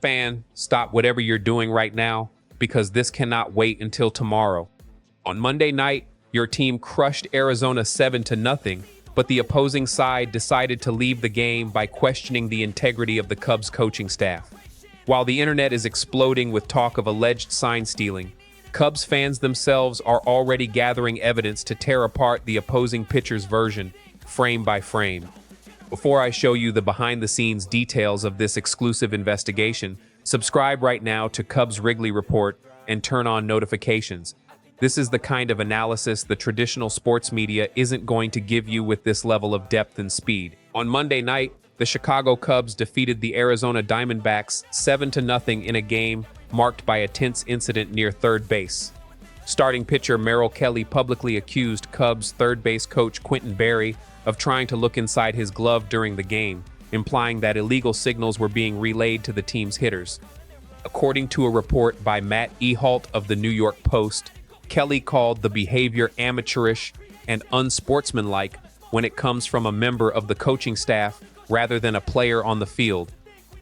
Fan, stop whatever you're doing right now because this cannot wait until tomorrow. On Monday night, your team crushed Arizona 7-0, but the opposing side decided to leave the game by questioning the integrity of the Cubs coaching staff. While the internet is exploding with talk of alleged sign stealing, Cubs fans themselves are already gathering evidence to tear apart the opposing pitcher's version, frame by frame. Before I show you the behind-the-scenes details of this exclusive investigation, subscribe right now to Cubs Wrigley Report and turn on notifications. This is the kind of analysis the traditional sports media isn't going to give you with this level of depth and speed. On Monday night, the Chicago Cubs defeated the Arizona Diamondbacks 7-0 in a game marked by a tense incident near third base. Starting pitcher Merrill Kelly publicly accused Cubs third base coach Quentin Berry of trying to look inside his glove during the game, implying that illegal signals were being relayed to the team's hitters. According to a report by Matt Ehalt of the New York Post, Kelly called the behavior amateurish and unsportsmanlike when it comes from a member of the coaching staff rather than a player on the field.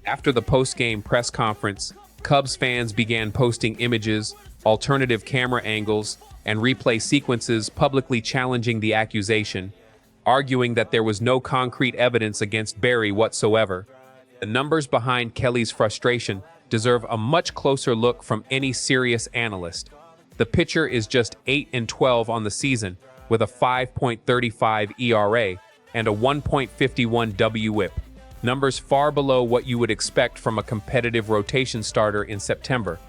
After the post-game press conference, Cubs fans began posting images, alternative camera angles, and replay sequences publicly challenging the accusation, arguing that there was no concrete evidence against Berry whatsoever. The numbers behind Kelly's frustration deserve a much closer look from any serious analyst. The pitcher is just 8-12 on the season, with a 5.35 ERA and a 1.51 WHIP, numbers far below what you would expect from a competitive rotation starter in September.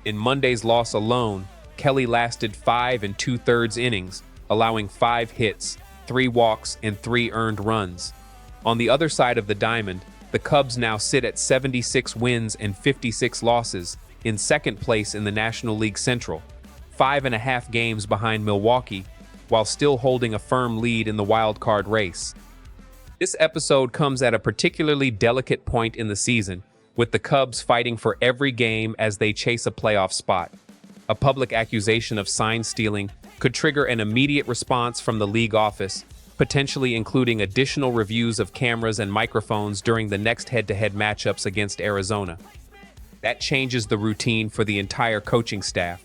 In Monday's loss alone, Kelly lasted 5 2/3 innings, allowing 5 hits, 3 walks, and 3 earned runs. On the other side of the diamond, the Cubs now sit at 76 wins and 56 losses, in second place in the National League Central, 5.5 games behind Milwaukee, while still holding a firm lead in the wild card race. This episode comes at a particularly delicate point in the season, with the Cubs fighting for every game as they chase a playoff spot. A public accusation of sign stealing could trigger an immediate response from the league office, potentially including additional reviews of cameras and microphones during the next head-to-head matchups against Arizona. That changes the routine for the entire coaching staff.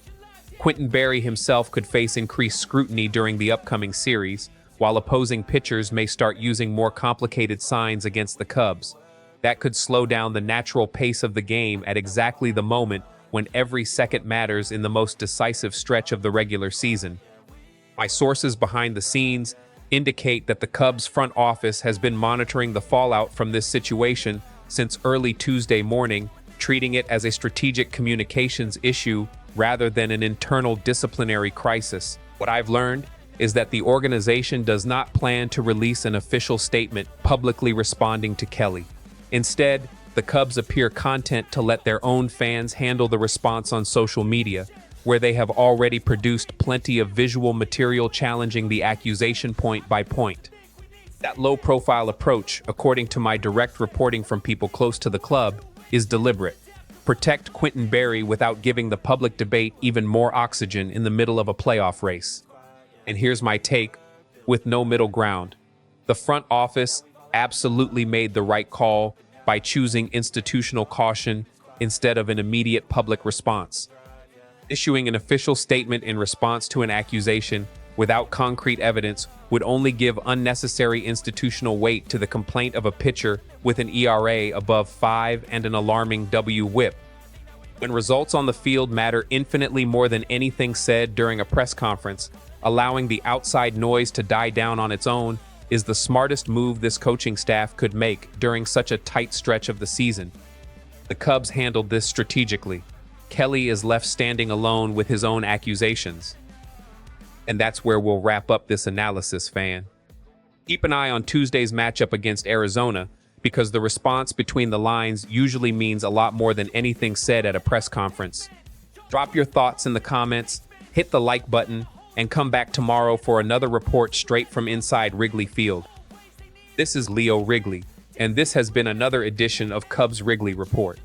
Quentin Berry himself could face increased scrutiny during the upcoming series, while opposing pitchers may start using more complicated signs against the Cubs. That could slow down the natural pace of the game at exactly the moment when every second matters in the most decisive stretch of the regular season. My sources behind the scenes indicate that the Cubs front office has been monitoring the fallout from this situation since early Tuesday morning, treating it as a strategic communications issue rather than an internal disciplinary crisis. What I've learned is that the organization does not plan to release an official statement publicly responding to Kelly. Instead, the Cubs appear content to let their own fans handle the response on social media, where they have already produced plenty of visual material challenging the accusation point by point. That low-profile approach, according to my direct reporting from people close to the club, is deliberate. Protect Quentin Berry without giving the public debate even more oxygen in the middle of a playoff race. And here's my take, with no middle ground. The front office absolutely made the right call by choosing institutional caution instead of an immediate public response. Issuing an official statement in response to an accusation without concrete evidence would only give unnecessary institutional weight to the complaint of a pitcher with an ERA above 5 and an alarming WHIP. When results on the field matter infinitely more than anything said during a press conference, allowing the outside noise to die down on its own is the smartest move this coaching staff could make during such a tight stretch of the season. The Cubs handled this strategically. Kelly is left standing alone with his own accusations. And that's where we'll wrap up this analysis, fan. Keep an eye on Tuesday's matchup against Arizona, because the response between the lines usually means a lot more than anything said at a press conference. Drop your thoughts in the comments, hit the like button, and come back tomorrow for another report straight from inside Wrigley Field. This is Leo Wrigley, and this has been another edition of Cubs Wrigley Report.